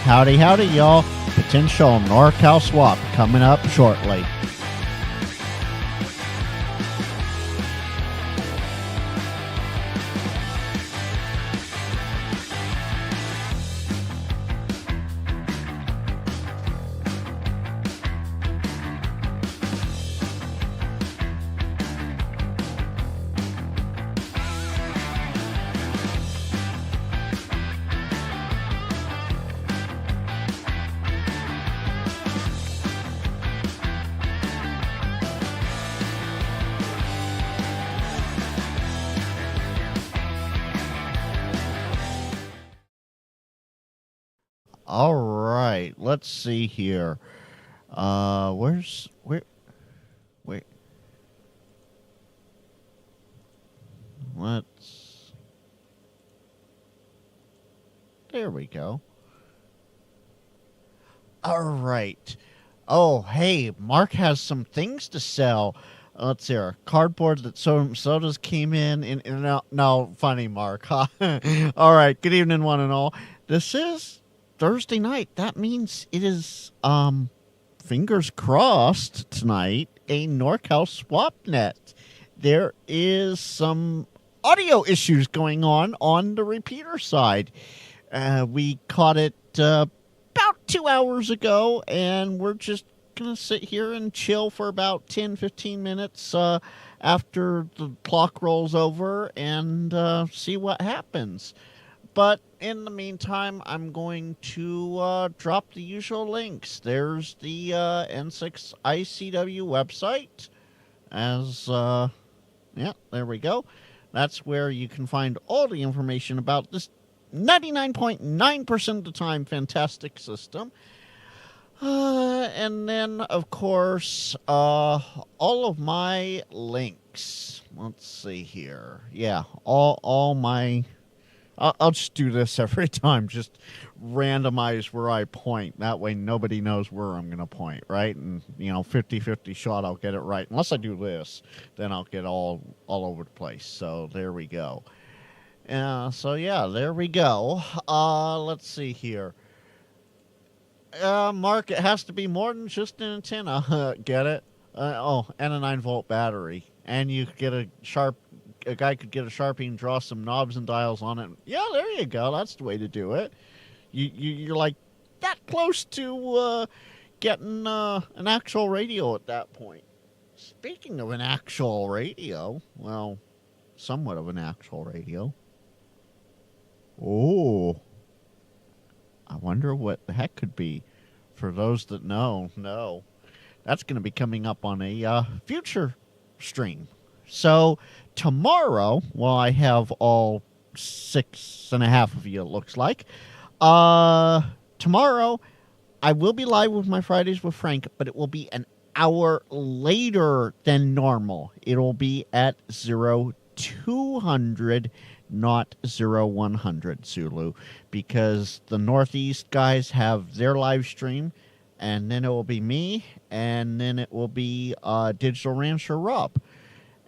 Howdy, howdy, y'all. Potential NorCal swap coming up shortly. All right, let's see here. Where? There we go. All right. Oh, hey, Mark has some things to sell. Let's see here. Cardboard that sodas came in. No, funny, Mark. Huh? All right. Good evening, one and all. This is Thursday night. That means it is, fingers crossed tonight, a NorCal swap net. There is some audio issues going on the repeater side. We caught it about 2 hours ago, and we're just going to sit here and chill for about 10-15 minutes after the clock rolls over and see what happens. But in the meantime, I'm going to drop the usual links. There's the N6ICW website. Yeah, there we go. That's where you can find all the information about this 99.9% of the time fantastic system. And then, of course, all of my links. Let's see here. Yeah, all my... I'll just do this every time. Just randomize where I point. That way nobody knows where I'm going to point, right? And, 50-50 shot, I'll get it right. Unless I do this, then I'll get all over the place. So there we go. There we go. Let's see here. Mark, it has to be more than just an antenna. Get it? And a 9-volt battery. And you get a guy could get a Sharpie and draw some knobs and dials on it. Yeah, there you go. That's the way to do it. You're like that close to getting an actual radio at that point. Speaking of an actual radio, well, somewhat of an actual radio. Oh, I wonder what the heck could be. For those that know, that's going to be coming up on a future stream. So tomorrow, while I have all 6.5 of you, it looks like, tomorrow I will be live with my Fridays with Frank, but it will be an hour later than normal. It'll be at 0200, not 0100 Zulu, because the Northeast guys have their live stream, and then it will be me, and then it will be Digital Rancher Rob.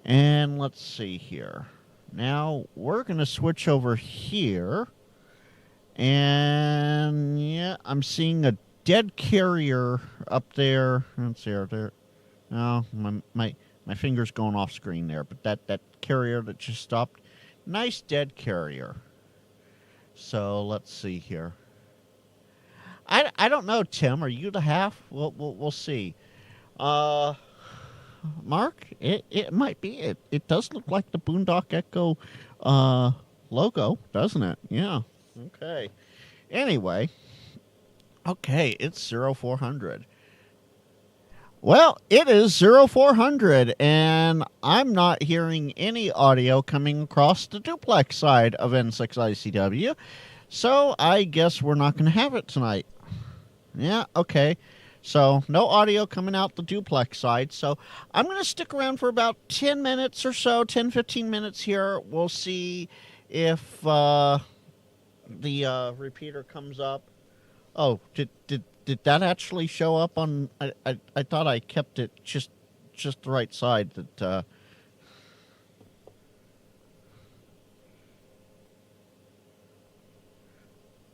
And let's see here. Now, we're going to switch over here. And, yeah, I'm seeing a dead carrier up there. Let's see there. No, my finger's going off screen there. But that carrier that just stopped, nice dead carrier. So, let's see here. I don't know, Tim. Are you the half? We'll see. Mark, it might be. It does look like the Boondock Echo logo, doesn't it? Yeah. Okay. Anyway. Okay, it's 0400. Well, it is 0400, and I'm not hearing any audio coming across the duplex side of N6ICW, so I guess we're not going to have it tonight. Yeah, okay. So, no audio coming out the duplex side. So, I'm going to stick around for about 10 minutes or so, 10-15 minutes here. We'll see if the repeater comes up. Oh, did that actually show up on... I thought I kept it just the right side. That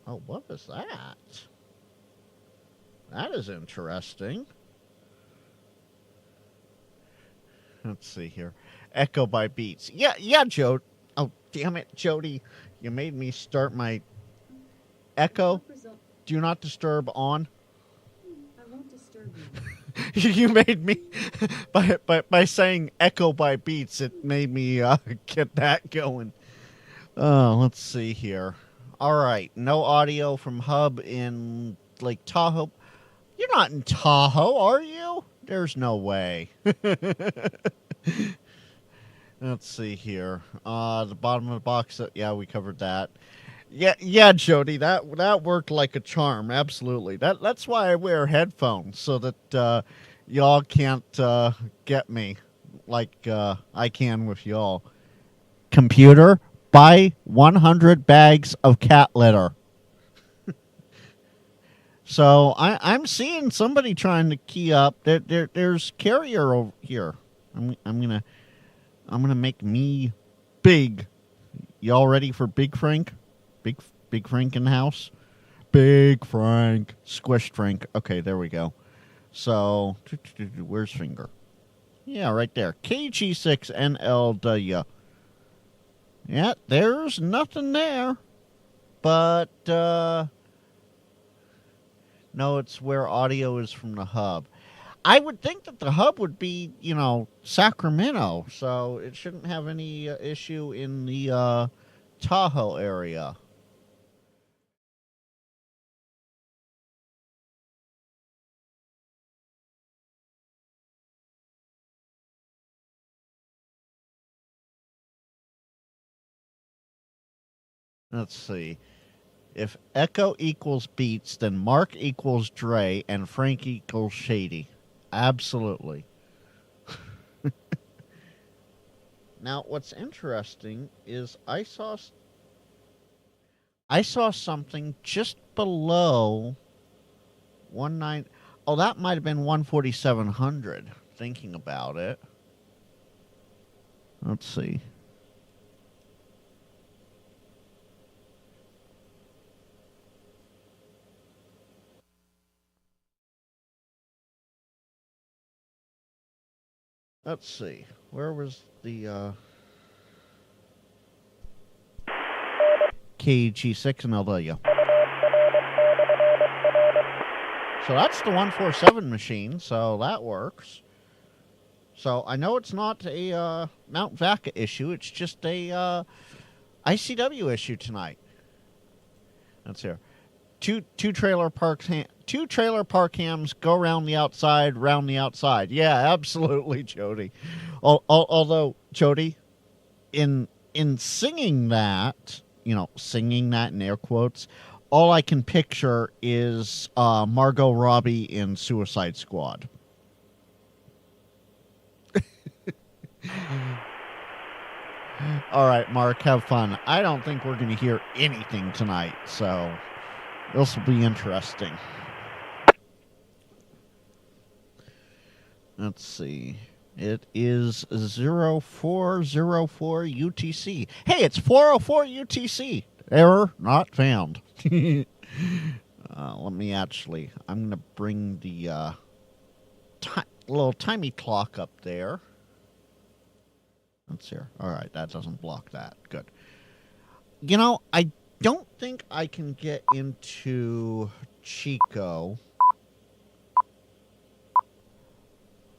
Oh, what was that? That is interesting. Let's see here. Echo by Beats. Yeah, Joe. Oh, damn it, Jody. You made me start my echo. Do not disturb on. I won't disturb you. You made me by saying echo by Beats. It made me get that going. Let's see here. All right, no audio from Hub in Lake Tahoe. You're not in Tahoe, are you? There's no way. Let's see here. The bottom of the box. Yeah, we covered that. Yeah, Jody. That worked like a charm. Absolutely. That's why I wear headphones so that y'all can't get me like I can with y'all. Computer, buy 100 bags of cat litter. So I'm seeing somebody trying to key up. There's carrier over here. I'm gonna make me big. Y'all ready for Big Frank? Big Frank in the house. Big Frank, squished Frank. Okay, there we go. So where's finger? Yeah, right there. KG6NLW. Yeah, there's nothing there. But no, it's where audio is from the hub. I would think that the hub would be, Sacramento, so it shouldn't have any issue in the Tahoe area. Let's see. If Echo equals Beats, then Mark equals Dre, and Frank equals Shady. Absolutely. Now, what's interesting is I saw something just below 19. Oh, that might have been 14700. Thinking about it. Let's see. Let's see. Where was the KG6 and LW? So that's the 147 machine, so that works. So I know it's not a Mount Vaca issue, it's just a ICW issue tonight. Let's hear. Two trailer park hams go round the outside, round the outside. Yeah, absolutely, Jody. Although Jody, in singing that, singing that in air quotes, all I can picture is Margot Robbie in Suicide Squad. All right, Mark, have fun. I don't think we're going to hear anything tonight, so this will be interesting. Let's see. It is 0404 UTC. Hey, it's 404 UTC. Error not found. Let me I'm going to bring the little timey clock up there. Let's see. All right, that doesn't block that. Good. I don't think I can get into Chico.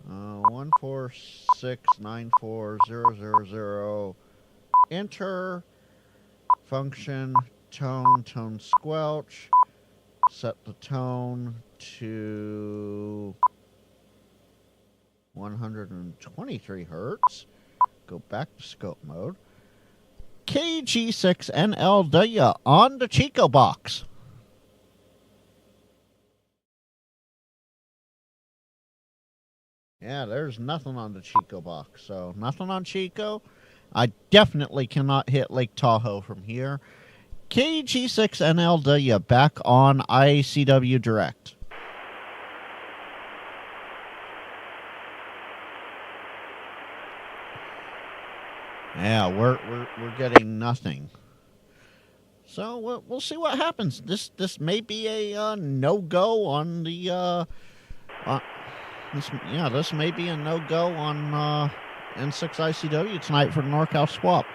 146940000. Enter. Function. Tone squelch. Set the tone to 123 hertz. Go back to scope mode. KG6NLW on the Chico box. Yeah, there's nothing on the Chico box. So, nothing on Chico. I definitely cannot hit Lake Tahoe from here. KG6NLW back on ICW Direct. Yeah, we're getting nothing. So we'll see what happens. This may be a no go on the this may be a no go on N6ICW tonight for the NorCal swap.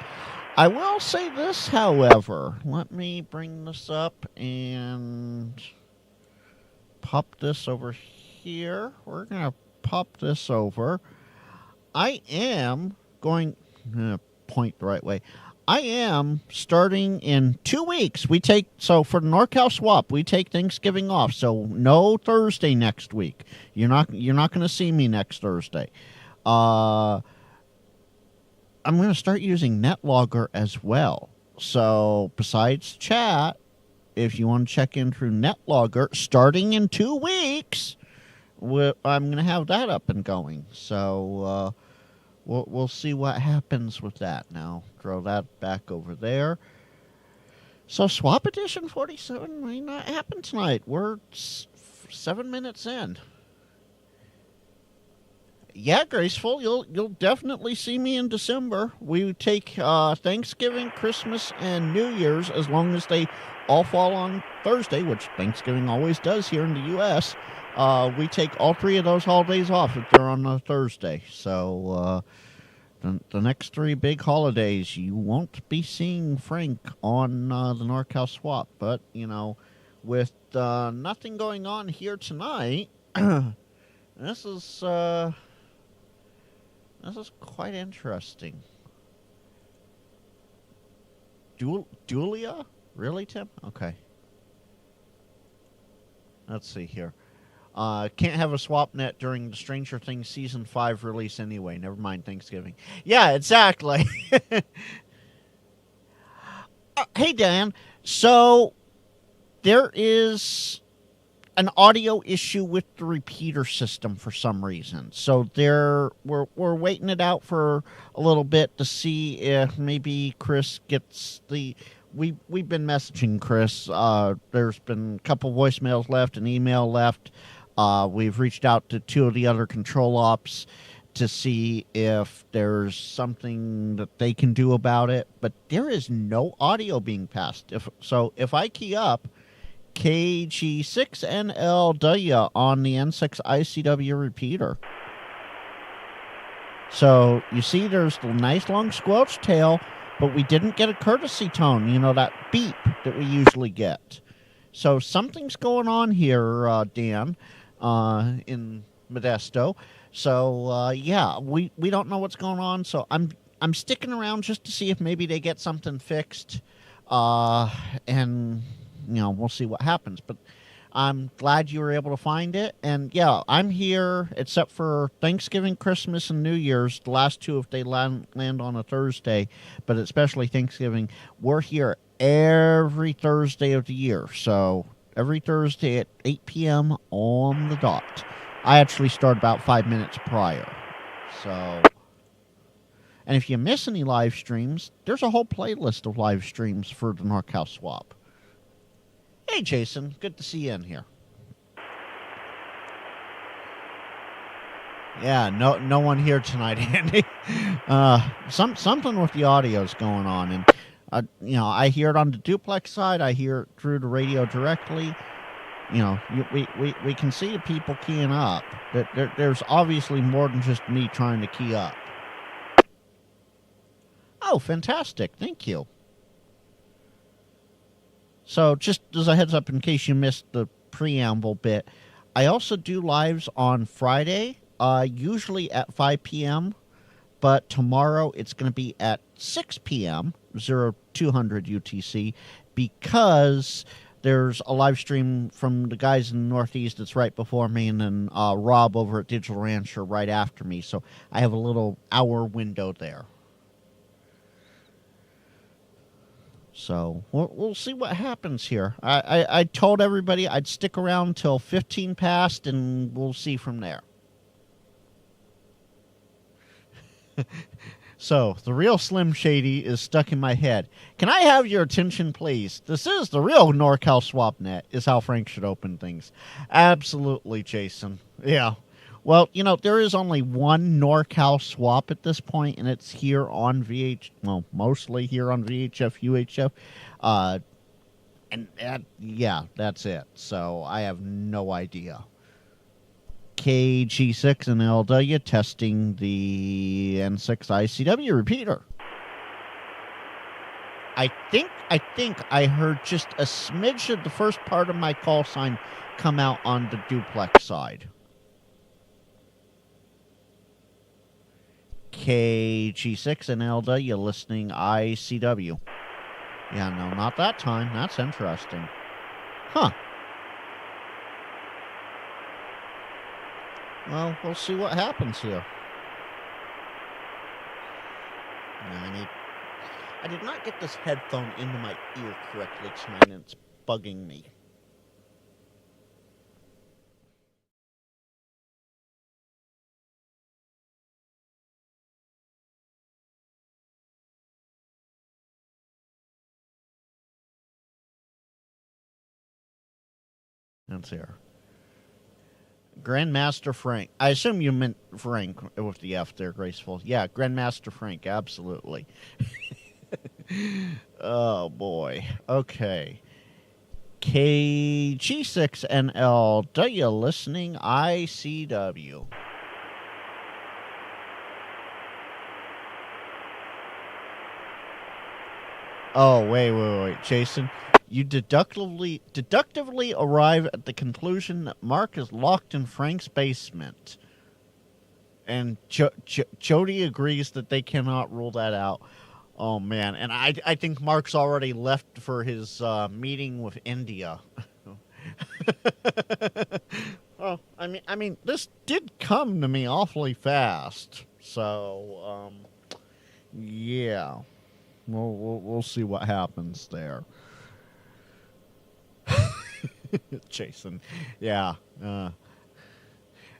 I will say this, however. Let me bring this up and pop this over here. We're gonna pop this over. I am going point the right way. I am starting in 2 weeks. For the NorCal swap, we take Thanksgiving off, so no Thursday next week. You're not going to see me next Thursday. I'm going to start using NetLogger as well. So besides chat, if you want to check in through NetLogger, starting in 2 weeks, I'm going to have that up and going. So we'll see what happens with that. Now throw that back over there. So Swap Edition 47 may not happen tonight. We're 7 minutes in. Yeah, Graceful, you'll definitely see me in December. We take Thanksgiving, Christmas, and New Year's, as long as they all fall on Thursday, which Thanksgiving always does here in the U.S. We take all 3 of those holidays off if they're on a Thursday. So the next 3 big holidays, you won't be seeing Frank on the NorCal swap. But, with nothing going on here tonight, this is quite interesting. Dulia? Really, Tim? Okay. Let's see here. Can't have a swap net during the Stranger Things Season 5 release anyway. Never mind Thanksgiving. Yeah, exactly. Hey, Dan. So, there is an audio issue with the repeater system for some reason. So we're waiting it out for a little bit to see if maybe Chris gets we've been messaging Chris. There's been a couple voicemails left, an email left. We've reached out to 2 of the other control ops to see if there's something that they can do about it. But there is no audio being passed. If I key up KG6NLW on the N6ICW repeater. So you see there's the nice long squelch tail, but we didn't get a courtesy tone, that beep that we usually get. So something's going on here, Dan, in Modesto. So we don't know what's going on. So I'm sticking around just to see if maybe they get something fixed, and we'll see what happens. But I'm glad you were able to find it. And, yeah, I'm here except for Thanksgiving, Christmas, and New Year's. The last 2 if they land on a Thursday, but especially Thanksgiving. We're here every Thursday of the year. So every Thursday at 8 p.m. on the dot. I actually start about 5 minutes prior. So, and if you miss any live streams, there's a whole playlist of live streams for the NorCal swap. Hey, Jason. Good to see you in here. Yeah, no one here tonight, Andy. Something with the audio's going on, and I hear it on the duplex side. I hear it through the radio directly. We can see the people keying up. There's obviously more than just me trying to key up. Oh, fantastic! Thank you. So just as a heads up in case you missed the preamble bit, I also do lives on Friday, usually at 5 p.m., but tomorrow it's going to be at 6 p.m., 0200 UTC, because there's a live stream from the guys in the Northeast that's right before me, and then Rob over at Digital Rancher right after me. So I have a little hour window there. So we'll see what happens here. I told everybody I'd stick around till 15 past, and we'll see from there. So, the real Slim Shady is stuck in my head. Can I have your attention, please? This is the real NorCal SwapNet, is how Frank should open things. Absolutely, Jason. Yeah. Well, there is only one NorCal swap at this point, and it's here on mostly here on VHF, UHF. And yeah, that's it. So I have no idea. KG6 and LW testing the N6ICW repeater. I think I heard just a smidge of the first part of my call sign come out on the duplex side. KG6 and LW listening ICW. Yeah, no, not that time. That's interesting. Huh. Well, we'll see what happens here. I did not get this headphone into my ear correctly tonight, and it's bugging me. That's here. Grandmaster Frank. I assume you meant Frank with the F there, Graceful. Yeah, Grandmaster Frank, absolutely. Oh, boy. Okay. KG6NLW listening ICW. Oh, wait. Jason, you deductively arrive at the conclusion that Mark is locked in Frank's basement. And Jody agrees that they cannot rule that out. Oh, man. And I think Mark's already left for his meeting with India. Well, I mean, this did come to me awfully fast. So, yeah. We'll see what happens there. Jason. Yeah.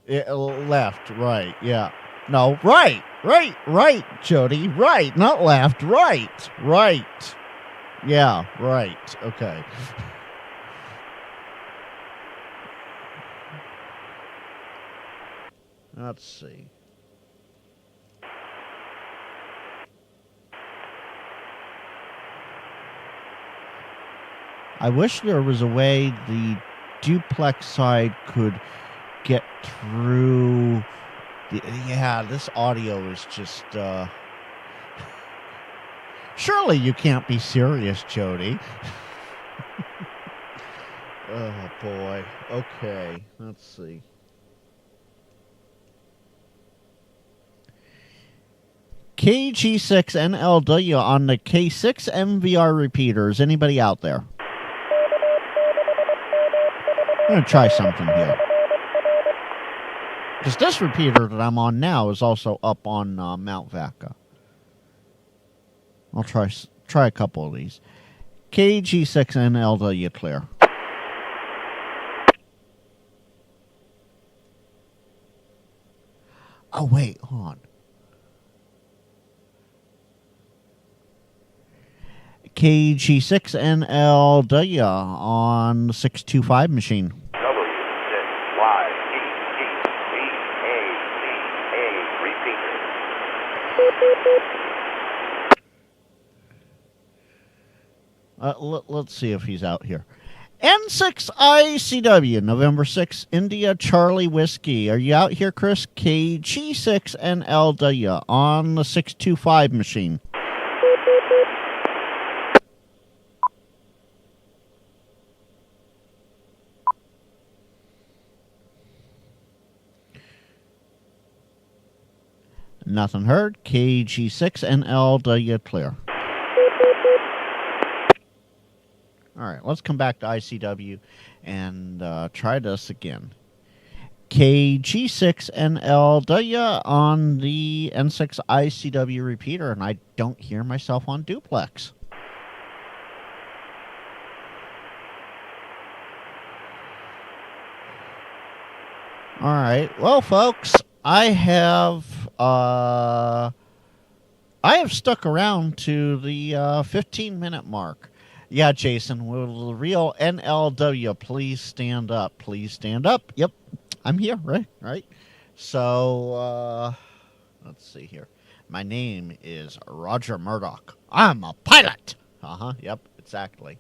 Left, right, yeah. No, right, Jody, right, not left, right. Yeah, right, okay. Let's see. I wish there was a way the duplex side could get through. Yeah, this audio is just. Surely you can't be serious, Jody. Oh, boy. Okay, let's see. KG6NLW on the K6 MVR repeaters. Anybody out there? I'm going to try something here. Because this repeater that I'm on now is also up on Mount Vaca. I'll try a couple of these. KG6NLW clear. Oh, wait, hold on. KG6NLW on the 625 machine. W6YEEVACA repeater. Let's see if he's out here. N6ICW, November 6, India Charlie Whiskey. Are you out here, Chris? KG6NLW on the 625 machine. Nothing heard. KG6NLW clear. All right, let's come back to ICW and try this again. KG6NLW on the N6ICW repeater, and I don't hear myself on duplex. All right, well, folks, I have stuck around to the 15-minute mark. Yeah, Jason, will the real NLW please stand up? Please stand up. Yep, I'm here, right? So, let's see here. My name is Roger Murdoch. I'm a pilot. Yep, exactly.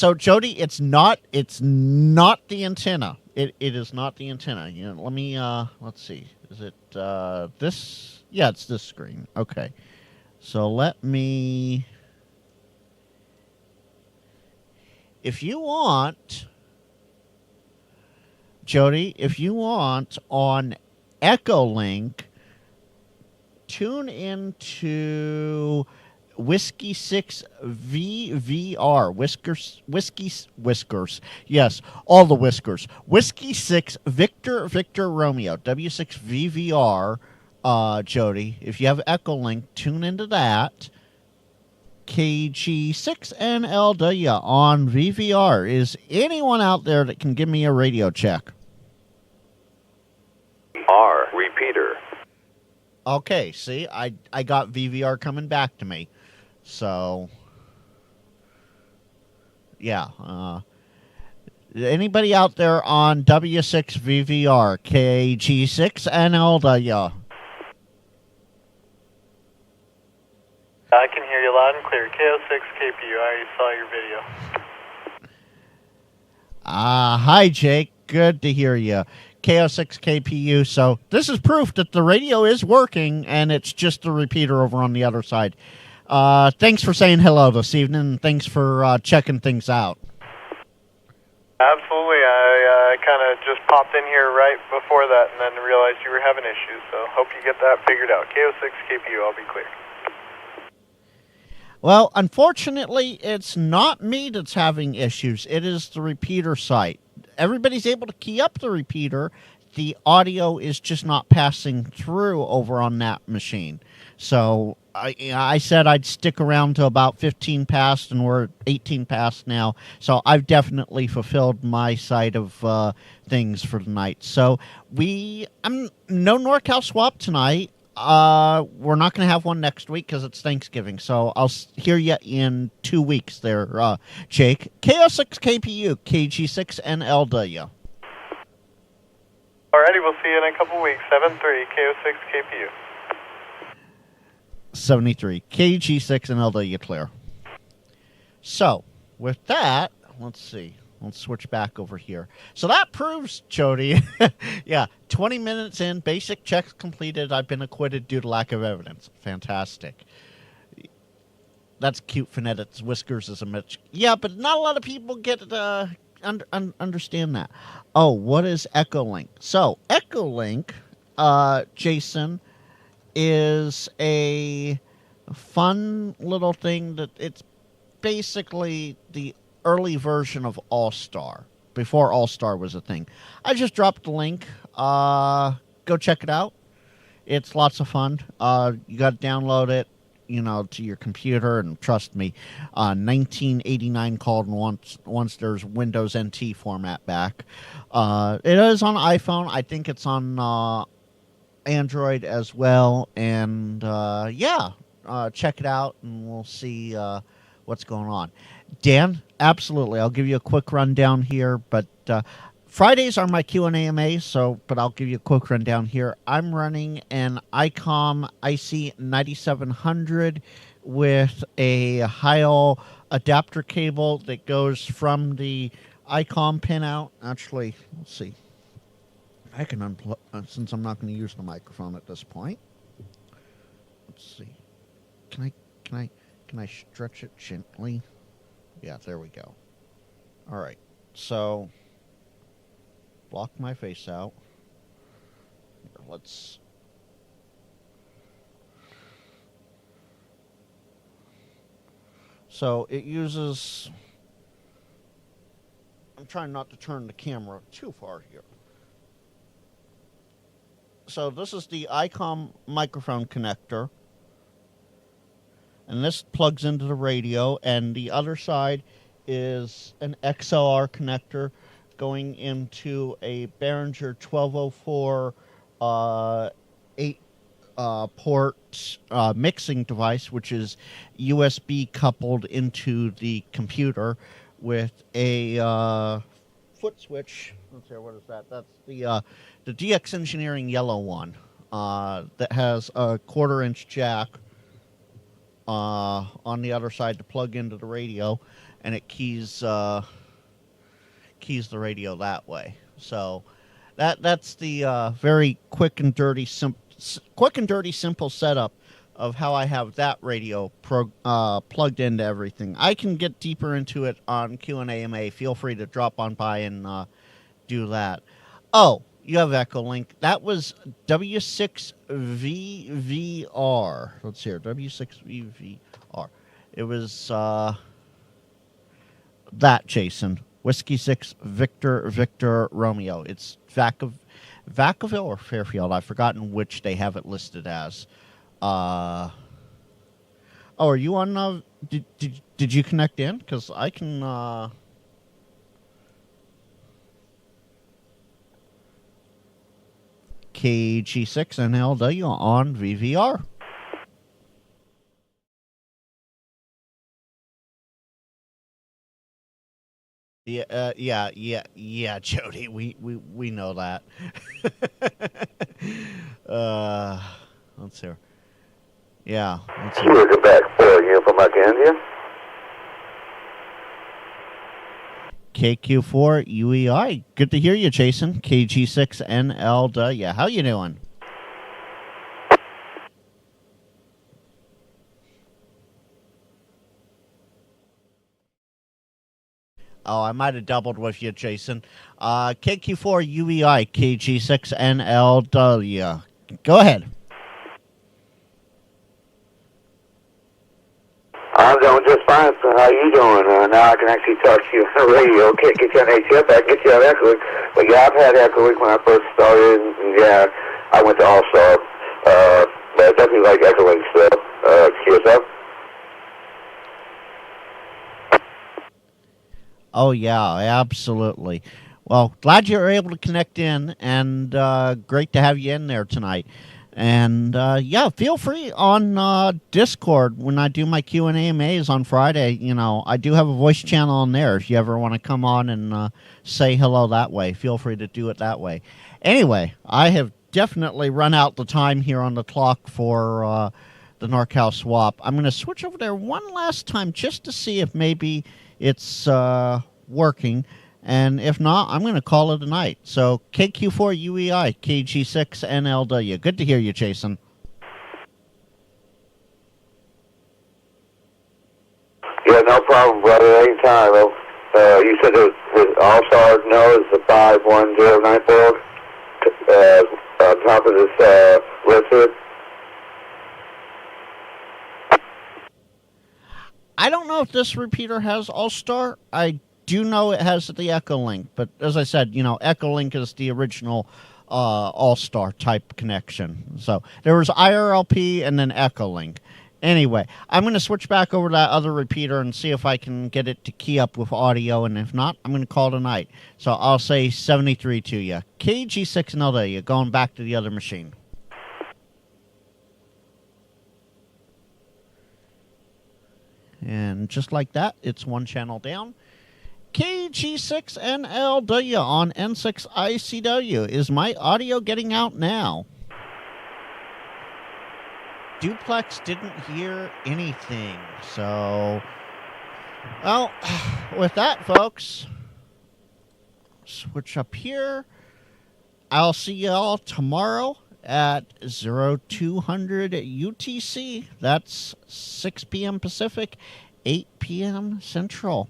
So Jody, it's not the antenna. It is not the antenna. You know, let me let's see. Is it this? Yeah, it's this screen. Okay. So let me, if you want, Jody, if you want on Echolink, tune into Whiskey 6 VVR. Whiskers. Yes, all the whiskers. Whiskey 6 Victor Romeo. W6 VVR, Jody. If you have Echolink, tune into that. KG6NLW on VVR. Is anyone out there that can give me a radio check? R repeater. Okay, see, I got VVR coming back to me. So, yeah. Anybody out there on W6 VVR, KG6NLW? I can hear you loud and clear. KO6 KPU, I already saw your video. Hi, Jake. Good to hear you. KO6 KPU. So this is proof that the radio is working, and it's just the repeater over on the other side. Thanks for saying hello this evening, and thanks for checking things out. Absolutely. I kind of just popped in here right before that and then realized you were having issues, so hope you get that figured out. KO6 KPU, I'll be clear. Well, unfortunately, it's not me that's having issues. It is the repeater site. Everybody's able to key up the repeater. The audio is just not passing through over on that machine. So I said I'd stick around to about 15 past, and we're 18 past now. So I've definitely fulfilled my side of things for the night. So I'm no NorCal swap tonight. We're not going to have one next week because it's Thanksgiving. So I'll hear you in 2 weeks there, Jake. KO6 KPU, KG6NLW. Alrighty, we'll see you in a couple weeks. 7-3, KO6 KPU. 73, KG6NLW clear. So, with that, let's see. Let's switch back over here. So that proves, Jody, yeah, 20 minutes in, basic checks completed. I've been acquitted due to lack of evidence. Fantastic. That's cute, phonetics. Whiskers is a mitch. Yeah, but not a lot of people get understand that. Oh, what is Echolink? So, Echolink, Jason, is a fun little thing that it's basically the early version of All-Star, before All-Star was a thing. I just dropped the link. Go check it out. It's lots of fun. You got to download it, to your computer, and trust me, 1989 called once there's Windows NT format back. It is on iPhone. I think it's on Android as well. And check it out, and we'll see what's going on. Dan, absolutely. I'll give you a quick rundown here, but Fridays are my Q&A AMA, but I'll give you a quick rundown here. I'm running an ICOM IC9700 with a Heil adapter cable that goes from the ICOM pin out. Actually, let's see. I can unplug, since I'm not going to use the microphone at this point. Let's see. Can I stretch it gently? Yeah, there we go. All right. So, block my face out. Let's... So, it uses... I'm trying not to turn the camera too far here. So, this is the ICOM microphone connector. And this plugs into the radio, and the other side is an XLR connector going into a Behringer 1204 8-port mixing device, which is USB coupled into the computer with a foot switch. Let's see, what is that? That's the DX Engineering yellow one that has a 1/4-inch jack on the other side to plug into the radio. and it keys the radio that way. So that's the very quick and dirty simple setup of how I have that radio plugged into everything. I can get deeper into it on Q&AMA. Feel free to drop on by and do that. Oh, you have Echo Link. That was W6VVR. Let's hear W6VVR. It was that, Jason. Whiskey 6 Victor Romeo. It's Vacaville or Fairfield. I've forgotten which they have it listed as. Oh, are you on? Did you connect in? Because I can. KG6NLW on VVR. Yeah, Jody. We know that. Let's hear. Yeah, let's hear. We'll back for you from Arkansas. KQ4 UEI. Good to hear you, Jason. KG6NLW. How you doing? Oh, I might have doubled with you, Jason. KQ4 UEI, KG6NLW. Go ahead. I'm doing just fine, so how you doing? Now I can actually talk to you on the radio. Can't get you on HF, I can get you on Echo Link. But yeah, I've had Echo Link when I first started, and yeah, I went to All-Star. But I definitely like Echo Link still. QSF? Oh, yeah, absolutely. Well, glad you were able to connect in, and great to have you in there tonight. And, yeah, feel free on Discord when I do my Q&AMAs on Friday. You know, I do have a voice channel on there. If you ever want to come on and say hello that way, feel free to do it that way. Anyway, I have definitely run out the time here on the clock for the NorCal swap. I'm going to switch over there one last time just to see if maybe it's working. And if not, I'm going to call it a night. So KQ4UEI, KG6NLW. Good to hear you, Jason. Yeah, no problem, brother. Anytime. You said it was All-Stars. No, it's the 51094 on top of this list here. I don't know if this repeater has All-Star. I do know it has the Echo Link, but as I said, you know, Echo Link is the original All-Star type connection. So there was IRLP and then Echo Link. Anyway, I'm going to switch back over to that other repeater and see if I can get it to key up with audio, and if not, I'm going to call tonight. So I'll say 73 to you. KG6NLW, going back to the other machine. And just like that, it's one channel down. KG6NLW on N6ICW. Is my audio getting out now? Duplex didn't hear anything. So, well, with that, folks, switch up here. I'll see y'all tomorrow at 0200 UTC. That's 6 p.m. Pacific, 8 p.m. Central.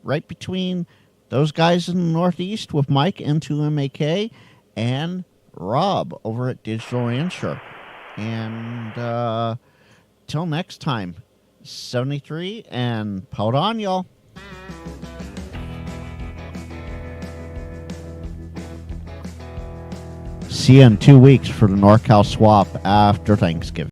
Right between those guys in the Northeast with Mike, N2MAK, and Rob over at Digital Answer. And till next time, 73, and hold on, y'all. See you in 2 weeks for the NorCal swap after Thanksgiving.